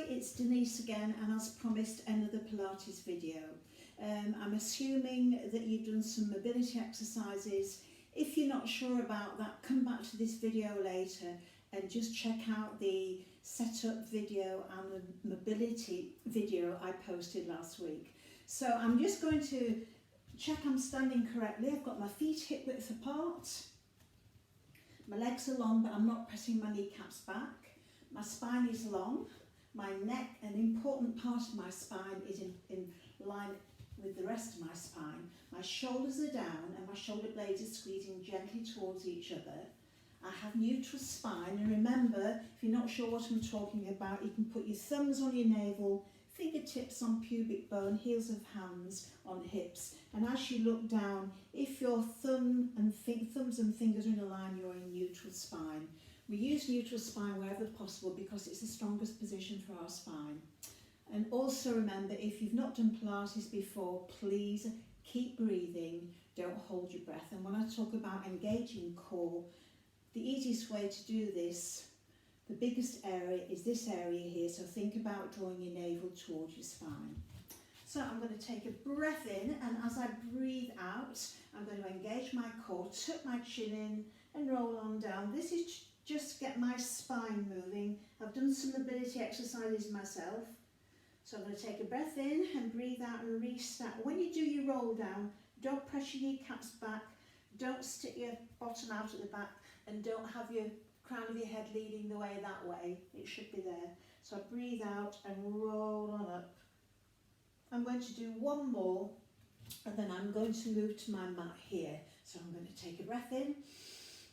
it's Denise again, and as promised, another Pilates video. I'm assuming that you've done some mobility exercises. If you're not sure about that, come back to this video later and just check out the setup video and the mobility video I posted last week. So I'm just going to check I'm standing correctly. I've got my feet hip width apart. My legs are long, but I'm not pressing my kneecaps back. My spine is long. My neck, an important part of my spine, is in line with the rest of my spine. My shoulders are down and my shoulder blades are squeezing gently towards each other. I have neutral spine, and remember, if you're not sure what I'm talking about, you can put your thumbs on your navel, fingertips on pubic bone, heels of hands on hips, and as you look down, if your thumbs and fingers are in a line, you're in neutral spine. We use neutral spine wherever possible because it's the strongest position for our spine. And also remember, if you've not done Pilates before, please keep breathing, don't hold your breath. And when I talk about engaging core, the easiest way to do this, the biggest area is this area here, so think about drawing your navel towards your spine. So I'm going to take a breath in, and as I breathe out, I'm going to engage my core, tuck my chin in and roll on down. This is just get my spine moving. I've done some mobility exercises myself. So I'm going to take a breath in and breathe out and restart. When you do your roll down, don't press your kneecaps back, don't stick your bottom out at the back, and don't have your crown of your head leading the way that way. It should be there. So I breathe out and roll on up. I'm going to do one more, and then I'm going to move to my mat here. So I'm going to take a breath in,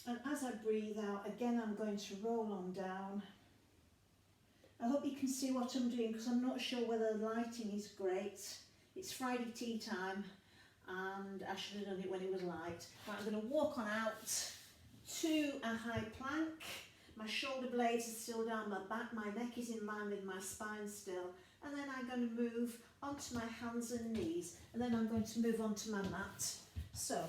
and as I breathe out, again I'm going to roll on down. I hope you can see what I'm doing because I'm not sure whether the lighting is great. It's Friday tea time and I should have done it when it was light. Right, I'm going to walk on out to a high plank. My shoulder blades are still down my back, my neck is in line with my spine still, and then I'm going to move onto my hands and knees, and then I'm going to move onto my mat. So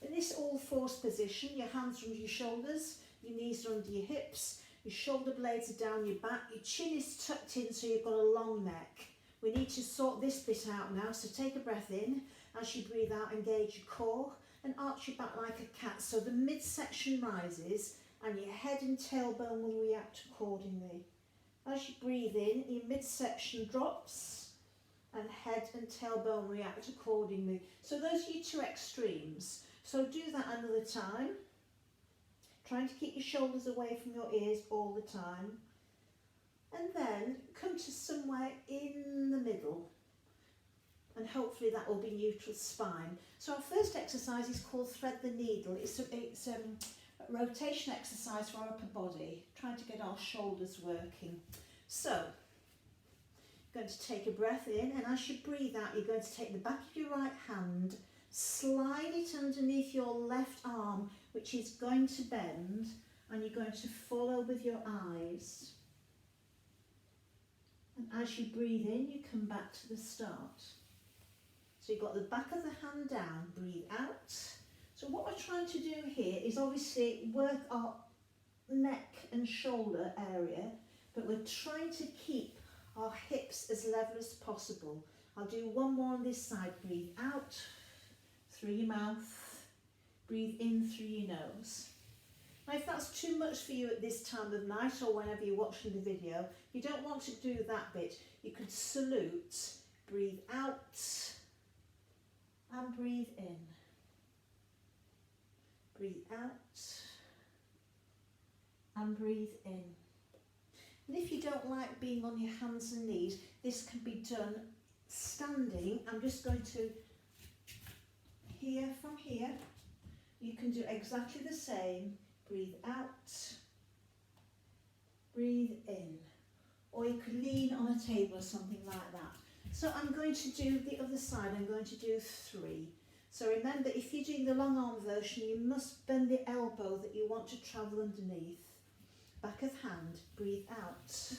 in this all fours position, your hands are under your shoulders, your knees are under your hips, your shoulder blades are down your back, your chin is tucked in so you've got a long neck. We need to sort this bit out now, so take a breath in. As you breathe out, engage your core and arch your back like a cat, so the midsection rises and your head and tailbone will react accordingly. As you breathe in, your midsection drops and head and tailbone react accordingly. So those are your two extremes. So do that another time. Trying to keep your shoulders away from your ears all the time. And then come to somewhere in the middle. And hopefully that will be neutral spine. So our first exercise is called Thread the Needle. It's a rotation exercise for our upper body, trying to get our shoulders working. So, you're going to take a breath in, and as you breathe out, you're going to take the back of your right hand, slide it underneath your left arm, which is going to bend, and you're going to follow with your eyes. And as you breathe in, you come back to the start. So you've got the back of the hand down, breathe out. So what we're trying to do here is obviously work our neck and shoulder area, but we're trying to keep our hips as level as possible. I'll do one more on this side. Breathe out through your mouth, breathe in through your nose. Now if that's too much for you at this time of night or whenever you're watching the video, you don't want to do that bit. You could salute, breathe out and breathe in. Breathe out and breathe in. And if you don't like being on your hands and knees, this can be done standing. I'm just going to, from here, you can do exactly the same. Breathe out, breathe in. Or you could lean on a table or something like that. So I'm going to do the other side, I'm going to do 3. So remember, if you're doing the long arm version, you must bend the elbow that you want to travel underneath. Back of hand, breathe out,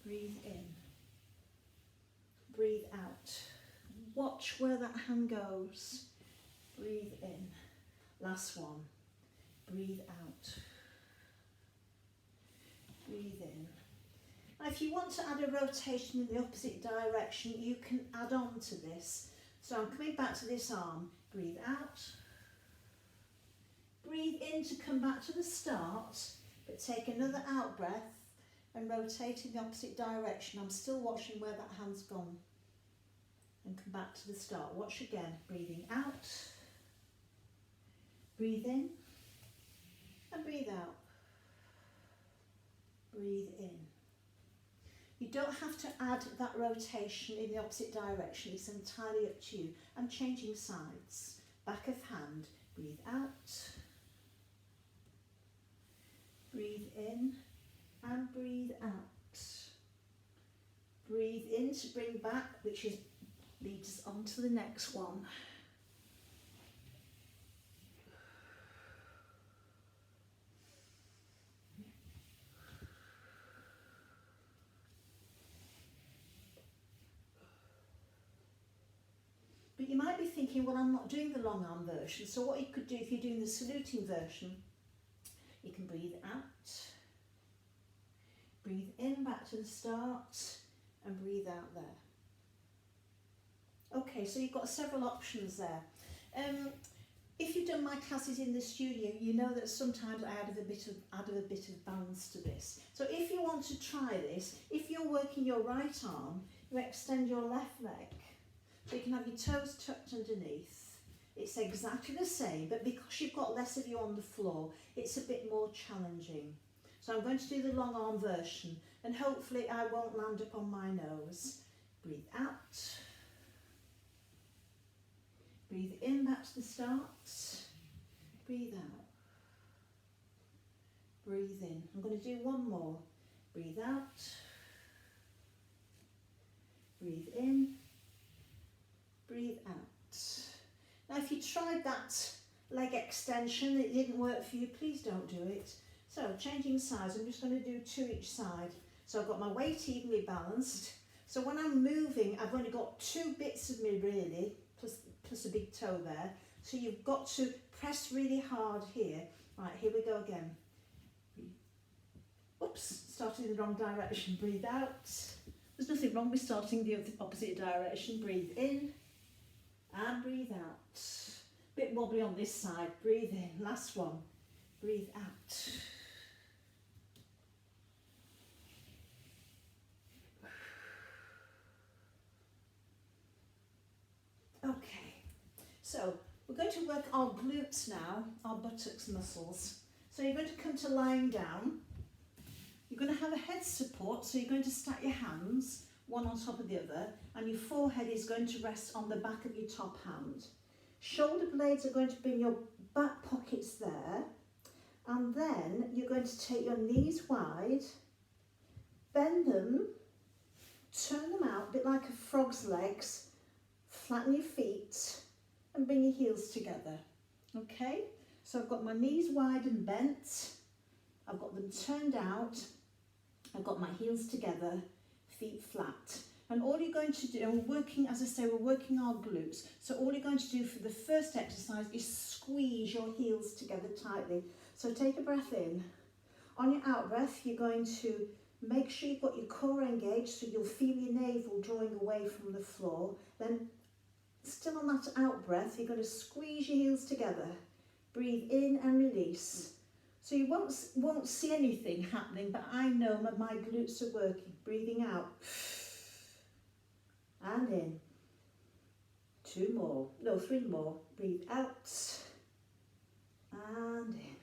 breathe in, breathe out. Watch where that hand goes. Breathe in. Last one. Breathe out. breathe in. Now if you want to add a rotation in the opposite direction, you can add on to this. So I'm coming back to this arm, breathe out, breathe in to come back to the start, but take another out breath and rotate in the opposite direction. I'm still watching where that hand's gone. And come back to the start. Watch again, breathing out, breathe in, and breathe out. Breathe in. You don't have to add that rotation in the opposite direction, it's entirely up to you. I'm changing sides. Back of hand, breathe out, breathe in, and breathe out. Breathe in to bring back, which leads us on to the next one. But you might be thinking, well, I'm not doing the long arm version, so what you could do if you're doing the saluting version, you can breathe out, breathe in back to the start, and breathe out there. Okay, so you've got several options there. If you've done my classes in the studio, you know that sometimes I add a bit of balance to this. So if you want to try this, if you're working your right arm, you extend your left leg. So you can have your toes tucked underneath. It's exactly the same, but because you've got less of you on the floor, it's a bit more challenging. So I'm going to do the long arm version, and hopefully I won't land up on my nose. Breathe out. Breathe in back to the start. Breathe out. Breathe in. I'm going to do one more. Breathe out. Breathe in. Breathe out. Now if you tried that leg extension, it didn't work for you, please don't do it. So changing sides, I'm just going to do 2 each side. So I've got my weight evenly balanced. So when I'm moving, I've only got 2 bits of me really, plus a big toe there. So you've got to press really hard here. Right, here we go again. Oops, started in the wrong direction. Breathe out. There's nothing wrong with starting the opposite direction. Breathe in and breathe out. Bit wobbly on this side. Breathe in. Last one. Breathe out. Okay, so we're going to work our glutes now, our buttocks muscles. So you're going to come to lying down. You're going to have a head support, so you're going to stack your hands, one on top of the other, and your forehead is going to rest on the back of your top hand. Shoulder blades are going to be in your back pockets there, and then you're going to take your knees wide, bend them, turn them out, a bit like a frog's legs, flatten your feet, and bring your heels together. Okay, so I've got my knees wide and bent, I've got them turned out, I've got my heels together, feet flat. And all you're going to do, and we're working, as I say, we're working our glutes. So all you're going to do for the first exercise is squeeze your heels together tightly. So take a breath in. On your out breath, you're going to make sure you've got your core engaged, so you'll feel your navel drawing away from the floor. Then, still on that out breath, you're going to squeeze your heels together. Breathe in and release. So you won't see anything happening, but I know my glutes are working. Breathing out. And in. 2 more. No, 3 more. Breathe out. And in.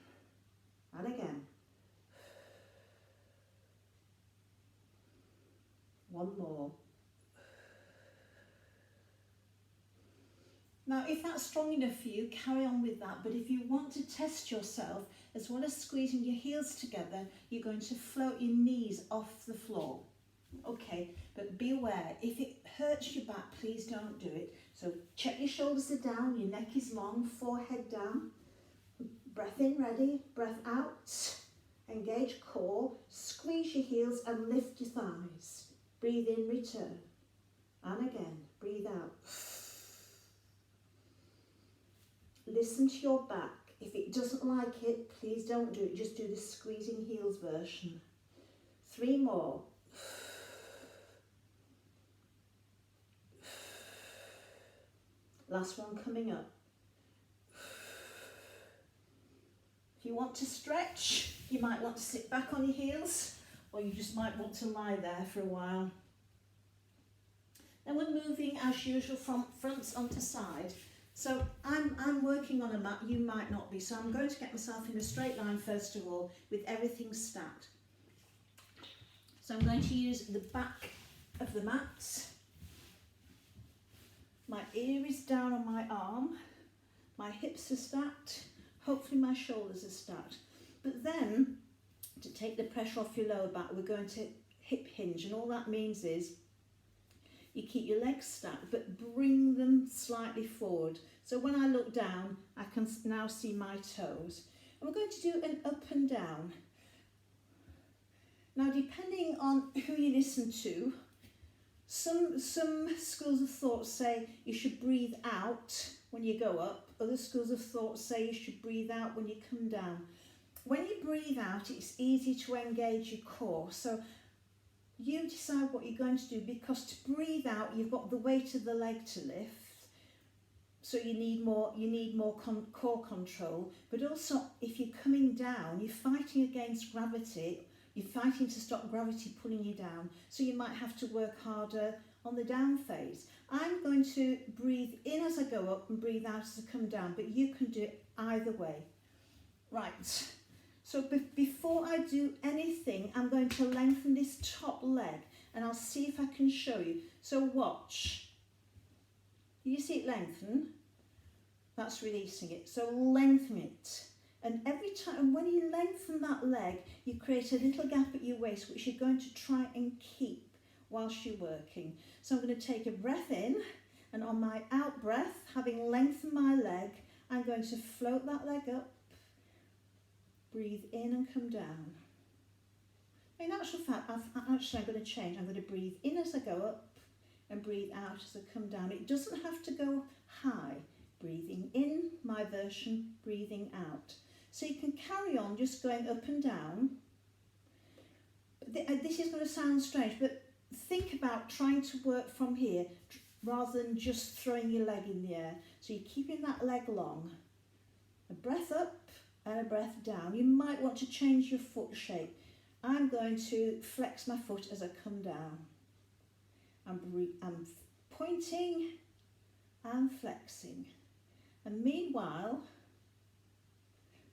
And again. 1 more. Now, if that's strong enough for you, carry on with that. But if you want to test yourself, as well as squeezing your heels together, you're going to float your knees off the floor. Okay, but be aware, if it hurts your back, please don't do it. So check your shoulders are down, your neck is long, forehead down. Breath in, ready, breath out. Engage core, squeeze your heels and lift your thighs. Breathe in, return. And again, breathe out. Listen to your back. If it doesn't like it, please don't do it. Just do the squeezing heels version. 3 more. Last one coming up. If you want to stretch, you might want to sit back on your heels, or you just might want to lie there for a while. Then we're moving as usual from front onto side. So I'm working on a mat, you might not be, so I'm going to get myself in a straight line first of all with everything stacked. So I'm going to use the back of the mat. My ear is down on my arm, my hips are stacked, hopefully my shoulders are stacked. But then, to take the pressure off your lower back, we're going to hip hinge, and all that means is you keep your legs stacked but bring them slightly forward. So when I look down, I can now see my toes. And we're going to do an up and down. Now, depending on who you listen to, some schools of thought say you should breathe out when you go up. Other schools of thought say you should breathe out when you come down. When you breathe out, it's easy to engage your core. So you decide what you're going to do, because to breathe out, you've got the weight of the leg to lift. So you need more core control. But also, if you're coming down, you're fighting against gravity. You're fighting to stop gravity pulling you down. So you might have to work harder on the down phase. I'm going to breathe in as I go up and breathe out as I come down, but you can do it either way. Right, so before I do anything, I'm going to lengthen this top leg, and I'll see if I can show you. So watch. You see it lengthen? That's releasing it. So lengthen it. And every time, when you lengthen that leg, you create a little gap at your waist, which you're going to try and keep whilst you're working. So I'm going to take a breath in, and on my out breath, having lengthened my leg, I'm going to float that leg up, breathe in and come down. In actual fact, I'm going to change. I'm going to breathe in as I go up and breathe out as I come down. It doesn't have to go high. Breathing in, my version, breathing out. So you can carry on just going up and down. This is going to sound strange, but think about trying to work from here rather than just throwing your leg in the air. So you're keeping that leg long. A breath up and a breath down. You might want to change your foot shape. I'm going to flex my foot as I come down. I'm pointing and flexing. And meanwhile,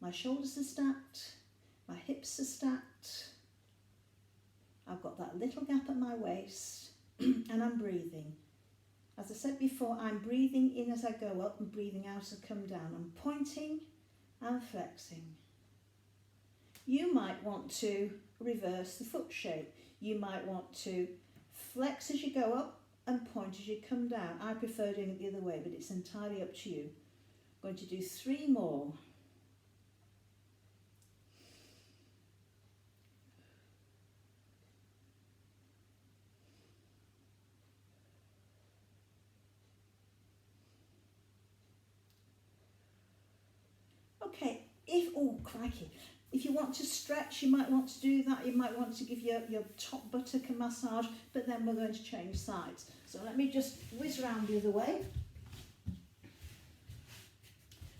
my shoulders are stacked, my hips are stacked. I've got that little gap at my waist, and I'm breathing. As I said before, I'm breathing in as I go up and breathing out as I come down. I'm pointing and flexing. You might want to reverse the foot shape. You might want to flex as you go up and point as you come down. I prefer doing it the other way, but it's entirely up to you. I'm going to do 3 more. Okay, oh crikey, if you want to stretch, you might want to do that. You might want to give your top buttock a massage, but then we're going to change sides. So let me just whiz around the other way.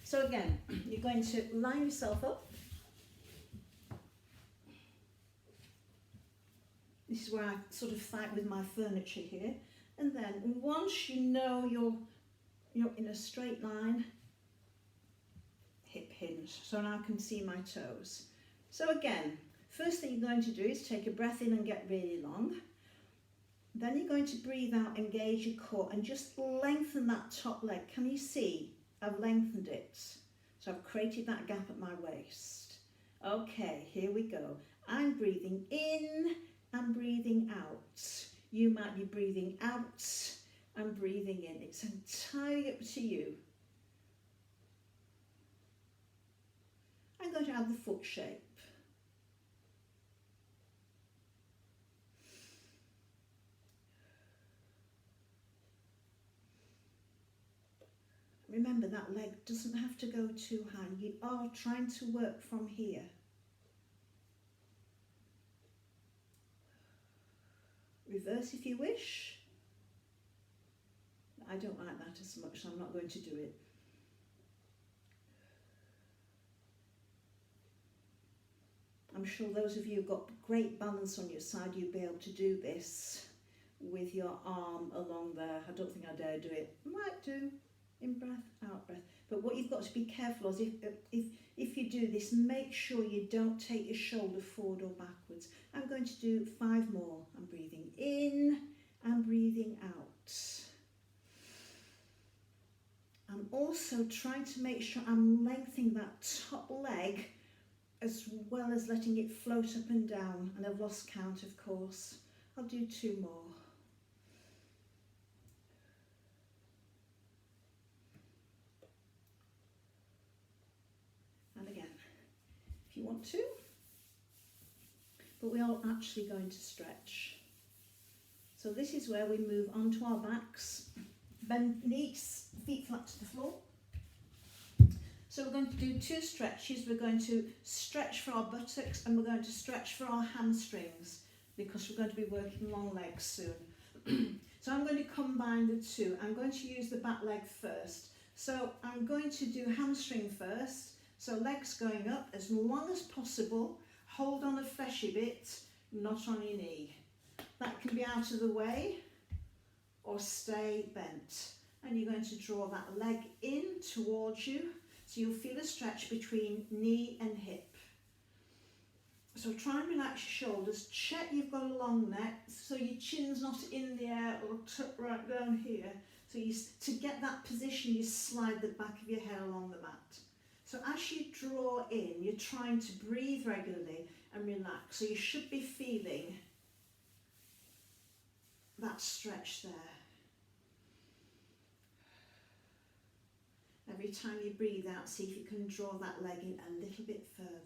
So again, you're going to line yourself up. This is where I sort of fight with my furniture here. And then once you know you're in a straight line, hip hinge, so now I can see my toes. So again, first thing you're going to do is take a breath in and get really long. Then you're going to breathe out, engage your core, and just lengthen that top leg. Can you see? I've lengthened it. So I've created that gap at my waist. Okay, here we go. I'm breathing in and breathing out. You might be breathing out and breathing in. It's entirely up to you. I'm going to add the foot shape. Remember, that leg doesn't have to go too high. You are trying to work from here. Reverse if you wish. I don't like that as much, so I'm not going to do it. I'm sure those of you who've got great balance on your side, you'll be able to do this with your arm along there. I don't think I dare do it. I might do. In breath, out breath. But what you've got to be careful is if you do this, make sure you don't take your shoulder forward or backwards. I'm going to do 5 more. I'm breathing in and breathing out. I'm also trying to make sure I'm lengthening that top leg as well as letting it float up and down. And I've lost count, of course. I'll do 2 more. And again, if you want to. But we are actually going to stretch. So this is where we move onto our backs. Bend knees, feet flat to the floor. So we're going to do 2 stretches. We're going to stretch for our buttocks and we're going to stretch for our hamstrings because we're going to be working long legs soon. So I'm going to combine the 2. I'm going to use the back leg first. So I'm going to do hamstring first. So legs going up as long as possible. Hold on a fleshy bit, not on your knee. That can be out of the way or stay bent. And you're going to draw that leg in towards you. So you'll feel a stretch between knee and hip. So try and relax your shoulders. Check you've got a long neck so your chin's not in the air or tucked right down here. So to get that position, you slide the back of your head along the mat. So as you draw in, you're trying to breathe regularly and relax. So you should be feeling that stretch there. Every time you breathe out, see if you can draw that leg in a little bit further.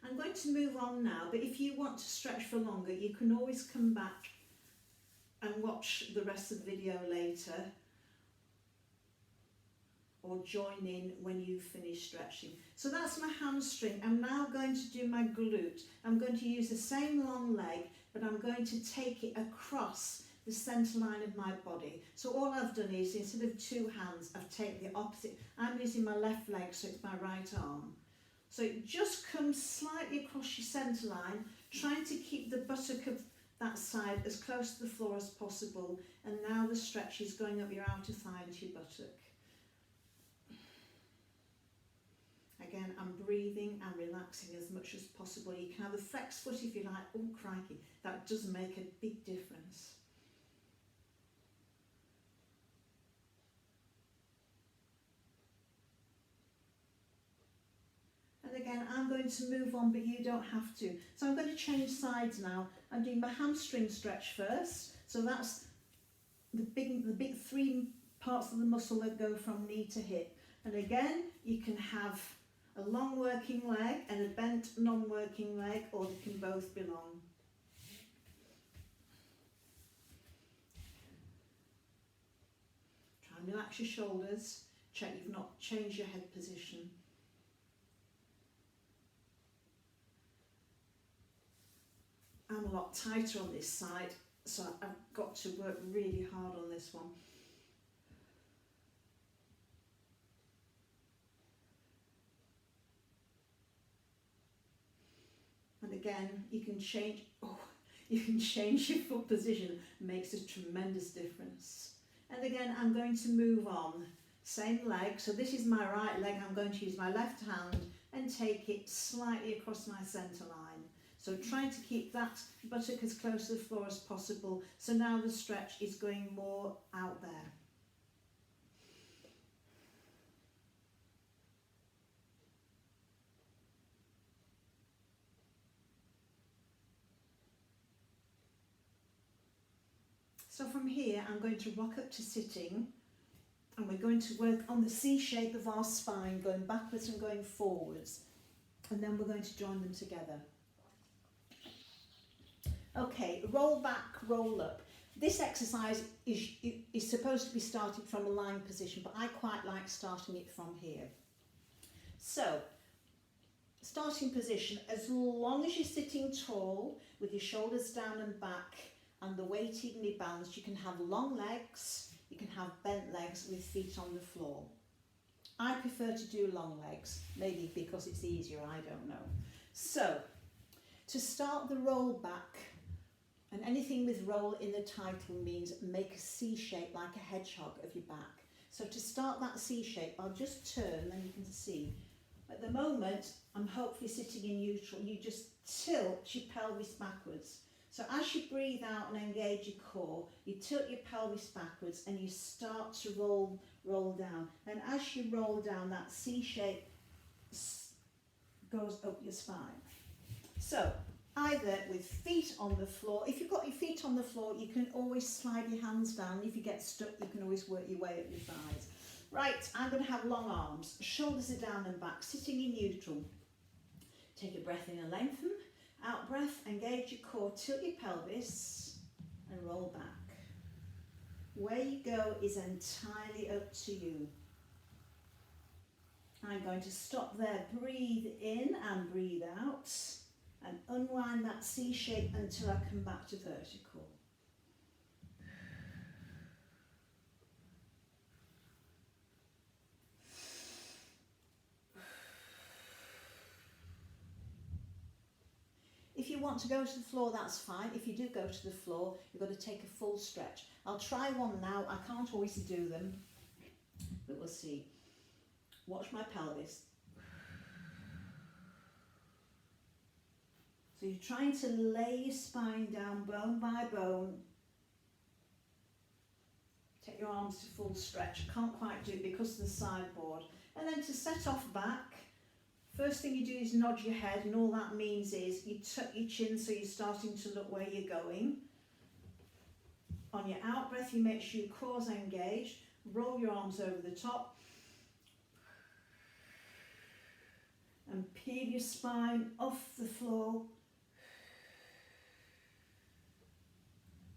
I'm going to move on now, but if you want to stretch for longer, you can always come back and watch the rest of the video later or join in when you finish stretching. So that's my hamstring. I'm now going to do my glute. I'm going to use the same long leg, but I'm going to take it across the centre line of my body. So all I've done is, instead of 2 hands, I've taken the opposite. I'm using my left leg, so it's my right arm. So it just comes slightly across your centre line, trying to keep the buttock of that side as close to the floor as possible. And now the stretch is going up your outer thigh into your buttock. Again, I'm breathing and relaxing as much as possible. You can have a flex foot if you like. Oh, crikey, that does make a big difference. And again, I'm going to move on, but you don't have to. So I'm going to change sides now. I'm doing my hamstring stretch first. So that's the big 3 parts of the muscle that go from knee to hip. And again, you can have a long working leg and a bent non-working leg, or they can both belong. Try and relax your shoulders. Check you've not changed your head position. I'm a lot tighter on this side, so I've got to work really hard on this one. And again, you can change your foot position, makes a tremendous difference. And again, I'm going to move on. Same leg, so this is my right leg. I'm going to use my left hand and take it slightly across my centre line. So trying to keep that buttock as close to the floor as possible. So now the stretch is going more out there. So from here, I'm going to rock up to sitting, and we're going to work on the C shape of our spine, going backwards and going forwards. And then we're going to join them together. Okay, roll back, roll up. This exercise is supposed to be started from a lying position, but I quite like starting it from here. So, starting position, as long as you're sitting tall with your shoulders down and back and the weight evenly balanced, you can have long legs, you can have bent legs with feet on the floor. I prefer to do long legs, maybe because it's easier, I don't know. So, to start the roll back, and anything with roll in the title means make a C shape like a hedgehog of your back. So to start that C shape, I'll just turn, then you can see. At the moment, I'm hopefully sitting in neutral. You just tilt your pelvis backwards. So as you breathe out and engage your core, you tilt your pelvis backwards and you start to roll down. And as you roll down, that C shape goes up your spine. So either with feet on the floor, if you've got your feet on the floor, you can always slide your hands down. If you get stuck, you can always work your way up your thighs. Right, I'm going to have long arms, shoulders are down and back, sitting in neutral. Take a breath in and lengthen, out breath, engage your core, tilt your pelvis and roll back. Where you go is entirely up to you. I'm going to stop there, breathe in and breathe out, and unwind that C shape until I come back to vertical. If you want to go to the floor, that's fine. If you do go to the floor, you've got to take a full stretch. I'll try one now. I can't always do them, but we'll see. Watch my pelvis. So you're trying to lay your spine down bone by bone. Take your arms to full stretch. I can't quite do it because of the sideboard. And then to set off back, first thing you do is nod your head, and all that means is you tuck your chin so you're starting to look where you're going. On your out breath, you make sure your core's engaged. Roll your arms over the top. And peel your spine off the floor,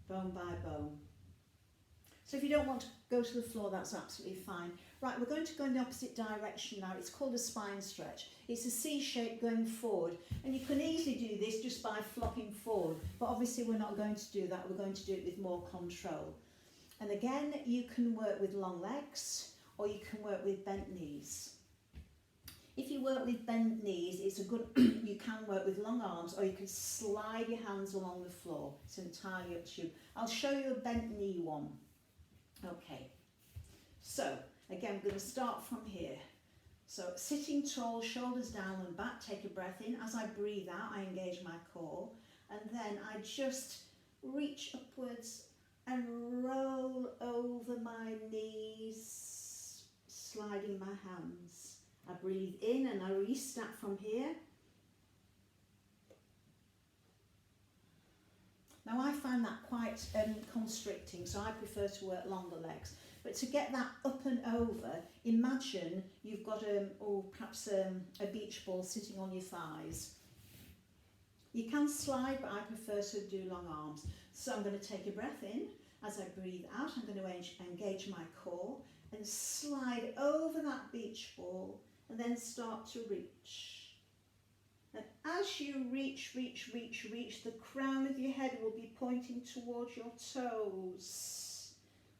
bone by bone. So if you don't want to go to the floor, that's absolutely fine. Right, we're going to go in the opposite direction now. It's called a spine stretch. It's a C shape going forward, and you can easily do this just by flopping forward, but obviously we're not going to do that. We're going to do it with more control. And again, you can work with long legs, or you can work with bent knees. If you work with bent knees, it's a good, you can work with long arms, or you can slide your hands along the floor. It's entirely up to you. I'll show you a bent knee one. Okay, so again, we're going to start from here. So sitting tall, shoulders down and back, take a breath in. As I breathe out, I engage my core, and then I just reach upwards and roll over my knees, sliding my hands. I breathe in and I restart from here. Now I find that quite constricting, so I prefer to work longer legs. But to get that up and over, imagine you've got perhaps a beach ball sitting on your thighs. You can slide, but I prefer to do long arms. So I'm going to take a breath in. As I breathe out, I'm going to engage my core and slide over that beach ball, and then start to reach. And as you reach, the crown of your head will be pointing towards your toes.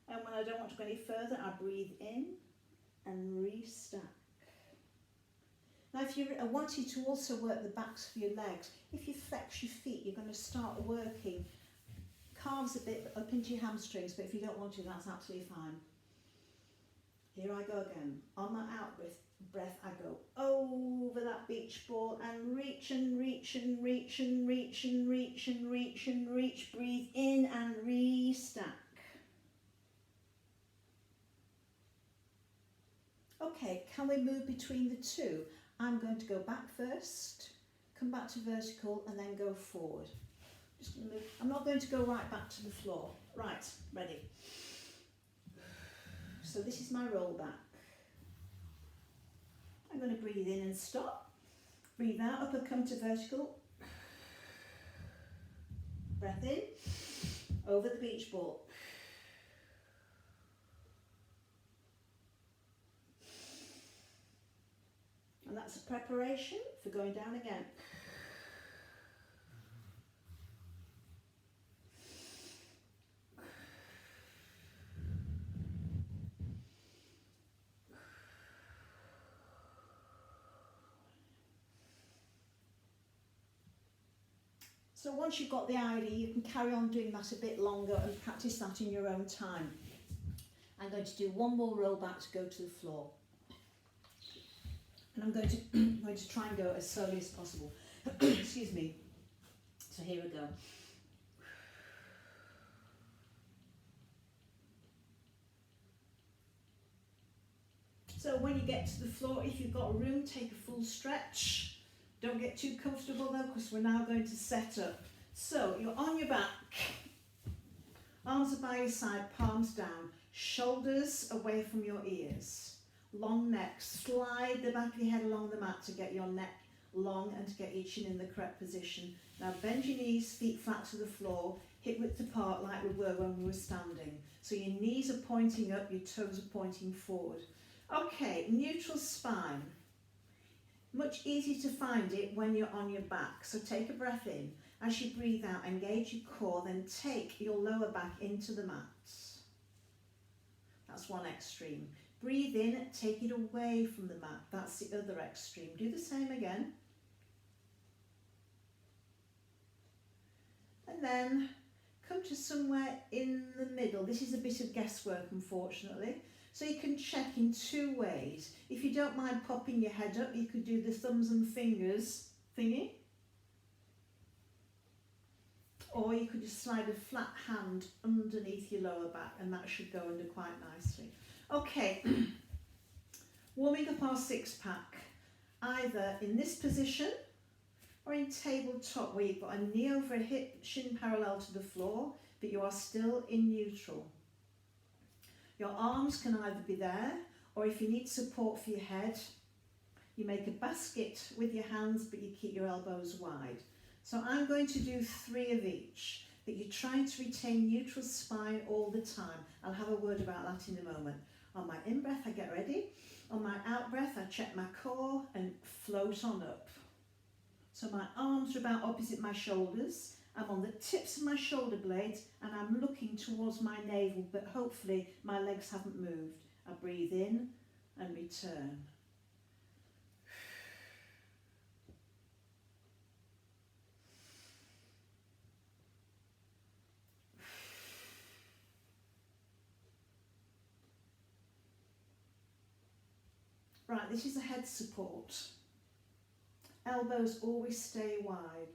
And when I don't want to go any further, I breathe in and restack. Now if you're wanting to also work the backs of your legs, if you flex your feet, you're going to start working calves a bit up into your hamstrings, but if you don't want to, that's absolutely fine. Here I go again. On my out breath, I go over that beach ball and reach and reach and reach and reach and reach and reach and reach. Breathe in and restack. Okay, can we move between the two? I'm going to go back first, come back to vertical, and then go forward. Just going to move. I'm not going to go right back to the floor. Right, ready. So this is my roll back. I'm going to breathe in and stop. Breathe out, up and come to vertical. Breath in, over the beach ball. And That's a preparation for going down again. So once you've got the idea, you can carry on doing that a bit longer and practice that in your own time. I'm going to do one more roll back to go to the floor. And I'm going to try and go as slowly as possible. Excuse me. So here we go. So when you get to the floor, if you've got room, take a full stretch. Don't get too comfortable though, because we're now going to set up. So you're on your back, arms are by your side, palms down, shoulders away from your ears, long neck, slide the back of your head along the mat to get your neck long and to get your chin in the correct position. Now bend your knees, feet flat to the floor, hip width apart like we were when we were standing. So your knees are pointing up, your toes are pointing forward. Okay, neutral spine. Much easier to find it when you're on your back. So take a breath in. As you breathe out, engage your core, then take your lower back into the mat. That's one extreme. Breathe in, take it away from the mat. That's the other extreme. Do the same again. And then come to somewhere in the middle. This is a bit of guesswork, unfortunately. So you can check in two ways. If you don't mind popping your head up, you could do the thumbs and fingers thingy. Or you could just slide a flat hand underneath your lower back and that should go under quite nicely. Okay, warming up our six pack, either in this position or in tabletop where you've got a knee over a hip, shin parallel to the floor, but you are still in neutral. Your arms can either be there, or if you need support for your head, you make a basket with your hands, but you keep your elbows wide. So I'm going to do 3 of each, but you're trying to retain neutral spine all the time. I'll have a word about that in a moment. On my in-breath, I get ready. On my out-breath, I check my core and float on up. So my arms are about opposite my shoulders. I'm on the tips of my shoulder blades and I'm looking towards my navel, but hopefully my legs haven't moved. I breathe in and return. Right, this is a head support. Elbows always stay wide.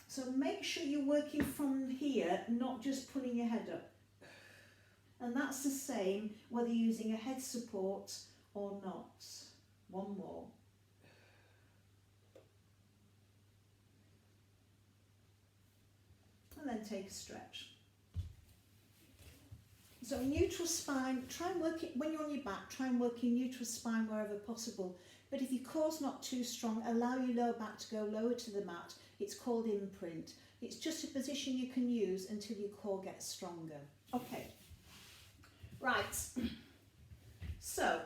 So make sure you're working from here, not just pulling your head up. And that's the same whether you're using a head support or not. One more. And then take a stretch. So neutral spine, try and work it, when you're on your back, try and work in neutral spine wherever possible. But if your core's not too strong, allow your lower back to go lower to the mat. It's called imprint. It's just a position you can use until your core gets stronger. Okay, right. So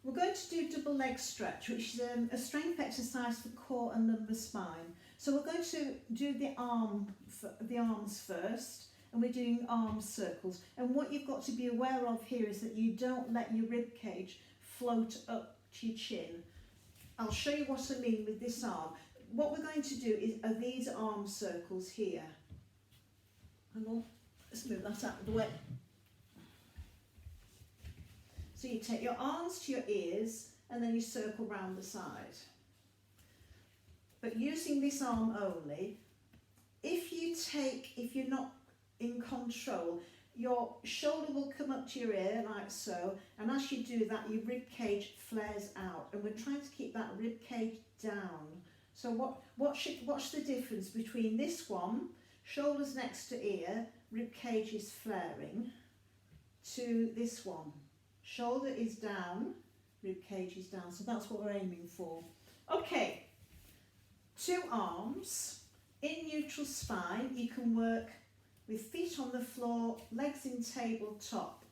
we're going to do double leg stretch, which is a strength exercise for core and lumbar spine. So we're going to do the arms first. And we're doing arm circles. And what you've got to be aware of here is that you don't let your rib cage float up to your chin. I'll show you what I mean with this arm. What we're going to do are these arm circles here. Hang on, let's move that out of the way. So you take your arms to your ears and then you circle round the side. But using this arm only, if you're not in control, your shoulder will come up to your ear like so, and as you do that your rib cage flares out, and we're trying to keep that rib cage down. So what's the difference between this one, shoulders next to ear, rib cage is flaring, to this one, shoulder is down, rib cage is down. So that's what we're aiming for. Okay, 2 arms in neutral spine. You can work with feet on the floor, legs in tabletop.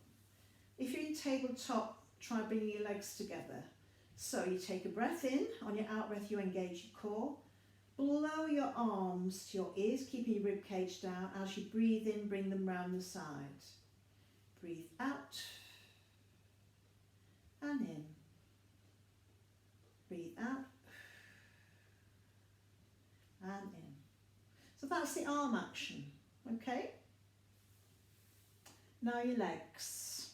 If you're in tabletop, try bringing your legs together. So you take a breath in, on your out breath you engage your core, blow your arms to your ears, keeping your rib cage down. As you breathe in, bring them round the side. Breathe out and in. Breathe out and in. So that's the arm action, okay? Now your legs.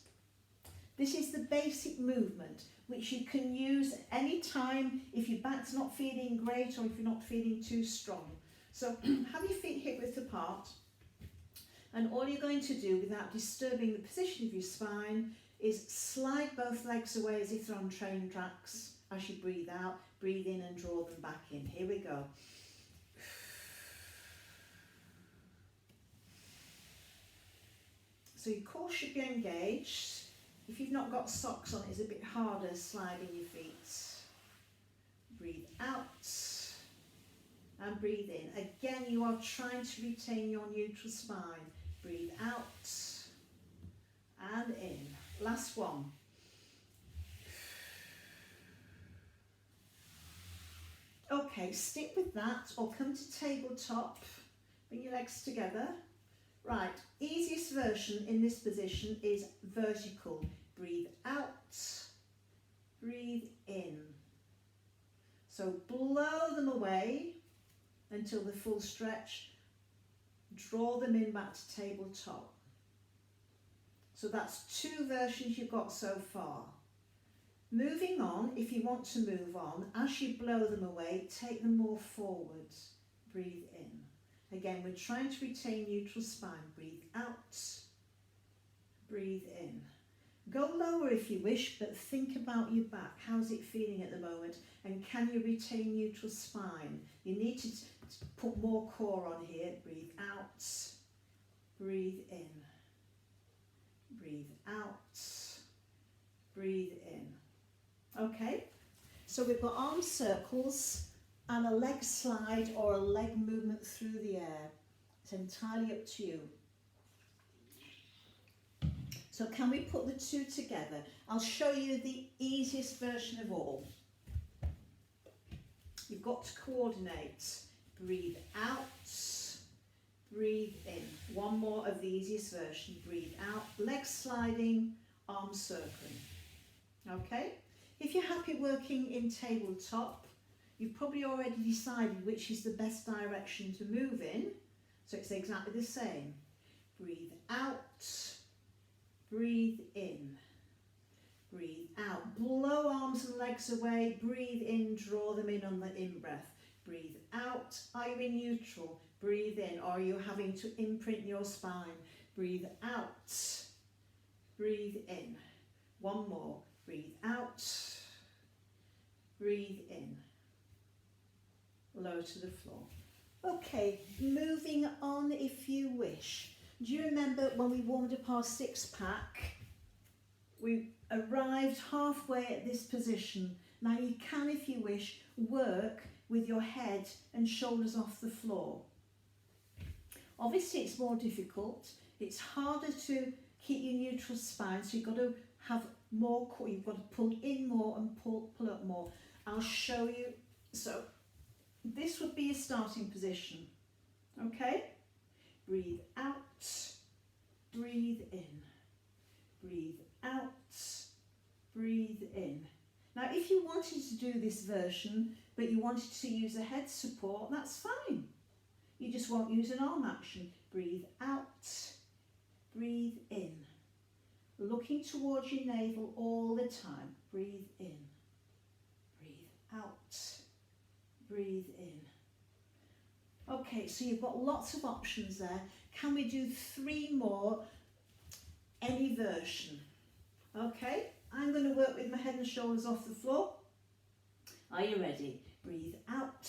This is the basic movement which you can use any time if your back's not feeling great or if you're not feeling too strong. So have your feet hip width apart, and all you're going to do without disturbing the position of your spine is slide both legs away as if they're on train tracks. As you breathe out, breathe in and draw them back in. Here we go. So your core should be engaged. If you've not got socks on, it's a bit harder sliding your feet. Breathe out and breathe in. Again, you are trying to retain your neutral spine. Breathe out and in. Last one. Okay, stick with that or come to tabletop. Bring your legs together. Right, easiest version in this position is vertical. Breathe out, breathe in. So blow them away until the full stretch. Draw them in back to tabletop. So that's 2 versions you've got so far. Moving on, if you want to move on, as you blow them away, take them more forward. Breathe in. Again, we're trying to retain neutral spine. Breathe out, breathe in. Go lower if you wish, but think about your back. How's it feeling at the moment? And can you retain neutral spine? You need to put more core on here. Breathe out, breathe in. Breathe out, breathe in. Okay, so we've got arm circles and a leg slide or a leg movement through the air. It's entirely up to you. So can we put the 2 together? I'll show you the easiest version of all. You've got to coordinate. Breathe out, breathe in. One more of the easiest version. Breathe out, leg sliding, arm circling. Okay? If you're happy working in tabletop, you've probably already decided which is the best direction to move in. So it's exactly the same. Breathe out, breathe in, breathe out. Blow arms and legs away, breathe in, draw them in on the in-breath. Breathe out. Are you in neutral? Breathe in. Or are you having to imprint your spine? Breathe out, breathe in. One more. Breathe out, breathe in. Lower to the floor. Okay, moving on if you wish. Do you remember when we warmed up our 6-pack? We arrived halfway at this position. Now you can, if you wish, work with your head and shoulders off the floor. Obviously it's more difficult. It's harder to keep your neutral spine, so you've got to have more core. You've got to pull in more and pull up more. I'll show you. So this would be a starting position. Okay? Breathe out, breathe in, breathe out, breathe in. Now if you wanted to do this version but you wanted to use a head support, that's fine. You just won't use an arm action. Breathe out, breathe in. Looking towards your navel all the time. Breathe in, breathe out, breathe in. Okay, so you've got lots of options there. Can we do 3 more? Any version. Okay, I'm going to work with my head and shoulders off the floor. Are you ready? Breathe out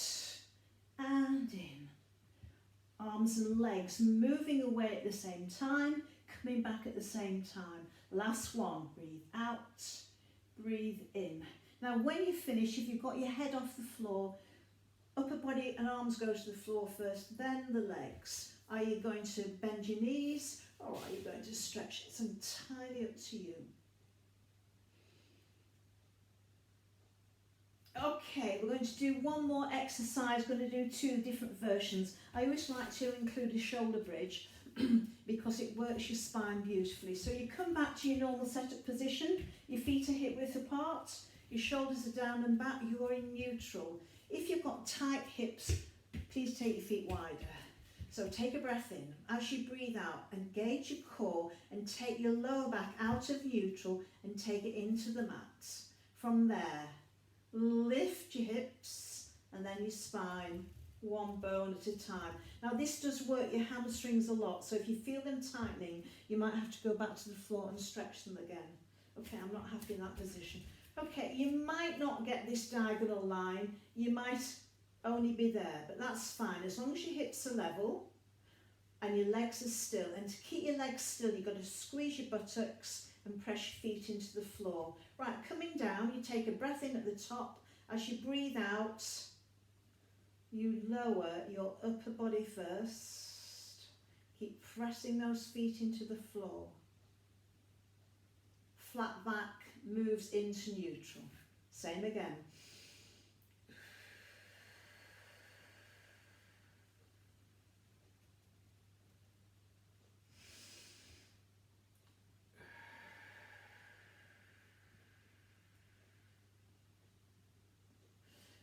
and in. Arms and legs moving away at the same time, coming back at the same time. Last one. Breathe out, breathe in. Now when you finish, if you've got your head off the floor, upper body and arms go to the floor first, then the legs. Are you going to bend your knees or are you going to stretch? It's entirely up to you. Okay, we're going to do one more exercise. We're going to do two different versions. I always like to include a shoulder bridge because it works your spine beautifully. So you come back to your normal setup position, your feet are hip width apart, your shoulders are down and back, you are in neutral. If you've got tight hips, please take your feet wider. So take a breath in. As you breathe out, engage your core and take your lower back out of neutral and take it into the mat. From there, lift your hips and then your spine, one bone at a time. Now this does work your hamstrings a lot, so if you feel them tightening, you might have to go back to the floor and stretch them again. Okay, I'm not happy in that position. Okay, you might not get this diagonal line, you might only be there, but that's fine, as long as your hips are level and your legs are still. And to keep your legs still, you've got to squeeze your buttocks and press your feet into the floor. Right, coming down, you take a breath in at the top. As you breathe out, you lower your upper body first. Keep pressing those feet into the floor. Flat back moves into neutral. Same again.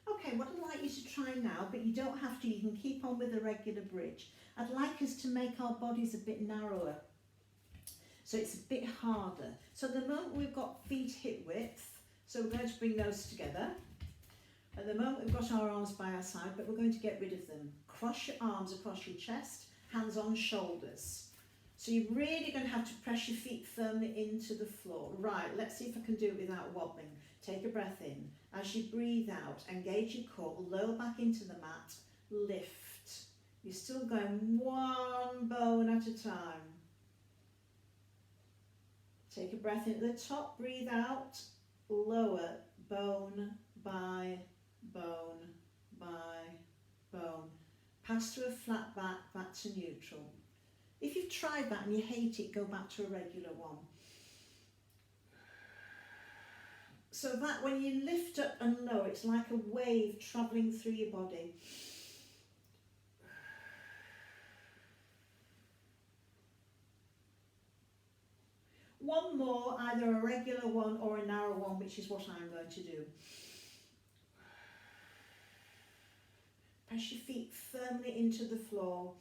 Okay, what I'd like you to try now, but you don't have to, you can keep on with the regular bridge. I'd like us to make our bodies a bit narrower, so it's a bit harder. So at the moment we've got feet hip width, so we're going to bring those together. At the moment we've got our arms by our side, but we're going to get rid of them. Cross your arms across your chest, hands on shoulders. So you're really going to have to press your feet firmly into the floor. Right, let's see if I can do it without wobbling. Take a breath in. As you breathe out, engage your core, lower back into the mat, lift. You're still going one bone at a time. Take a breath in at the top, breathe out, lower bone by bone by bone. Pass to a flat back to neutral. If you've tried that and you hate it, go back to a regular one. So that when you lift up and lower, it's like a wave travelling through your body. One more, either a regular one or a narrow one, which is what I'm going to do. Press your feet firmly into the floor.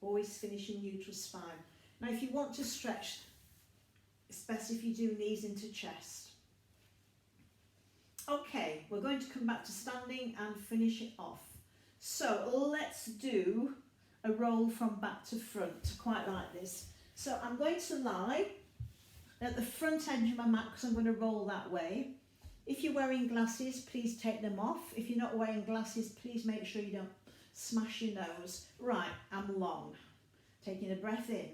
Always finish in neutral spine. Now if you want to stretch, it's best if you do knees into chest. Okay, we're going to come back to standing and finish it off. So let's do a roll from back to front, quite like this. So I'm going to lie at the front edge of my mat because I'm going to roll that way. If you're wearing glasses, please take them off. If you're not wearing glasses, please make sure you don't smash your nose. Right, I'm long. Taking a breath in.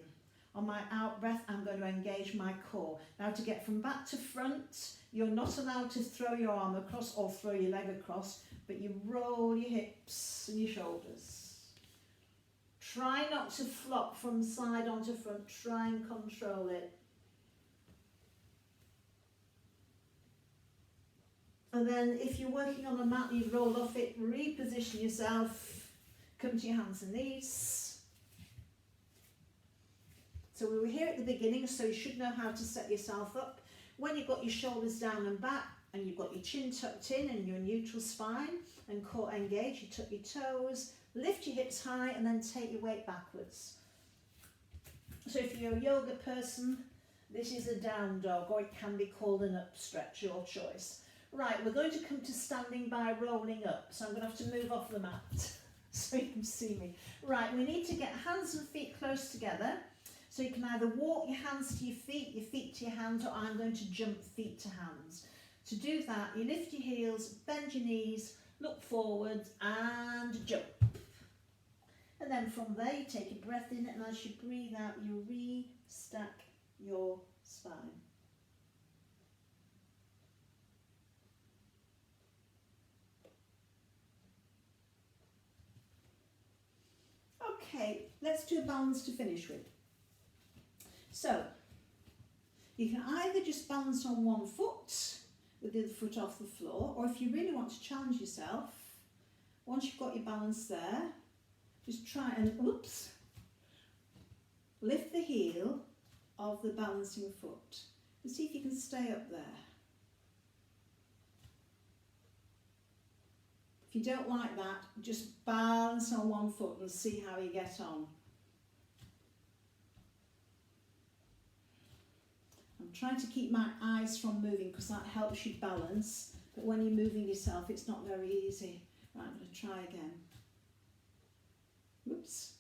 On my out breath, I'm going to engage my core. Now to get from back to front, you're not allowed to throw your arm across or throw your leg across, but you roll your hips and your shoulders. Try not to flop from side onto front. Try and control it. And then if you're working on a mat, you roll off it, reposition yourself, come to your hands and knees. So we were here at the beginning, so you should know how to set yourself up. When you've got your shoulders down and back, and you've got your chin tucked in and your neutral spine and core engaged, you tuck your toes, lift your hips high and then take your weight backwards. So if you're a yoga person, this is a down dog, or it can be called an up stretch, your choice. Right, we're going to come to standing by rolling up, so I'm going to have to move off the mat so you can see me. Right, we need to get hands and feet close together, so you can either walk your hands to your feet to your hands, or I'm going to jump feet to hands. To do that, you lift your heels, bend your knees, look forward and jump. And then from there you take a breath in, and as you breathe out you re-stack your spine. Okay, let's do a balance to finish with. So, You can either just balance on one foot with the other foot off the floor, or if you really want to challenge yourself, once you've got your balance there, just try and, oops, lift the heel of the balancing foot and see if you can stay up there. If you don't like that, just balance on one foot and see how you get on. I'm trying to keep my eyes from moving because that helps you balance, but when you're moving yourself, it's not very easy. Right, I'm going to try again. Whoops.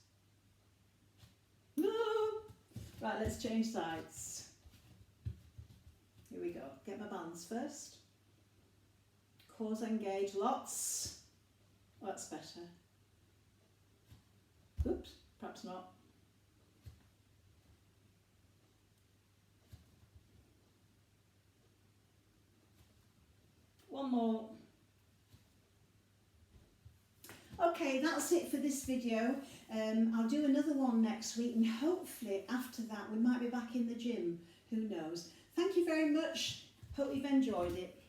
No! Right, let's change sides. Here we go. Get my balance first. Cores engage lots. Oh, that's better. Oops, perhaps not. One more. Okay, that's it for this video. I'll do another one next week, and hopefully after that we might be back in the gym. Who knows? Thank you very much. Hope you've enjoyed it.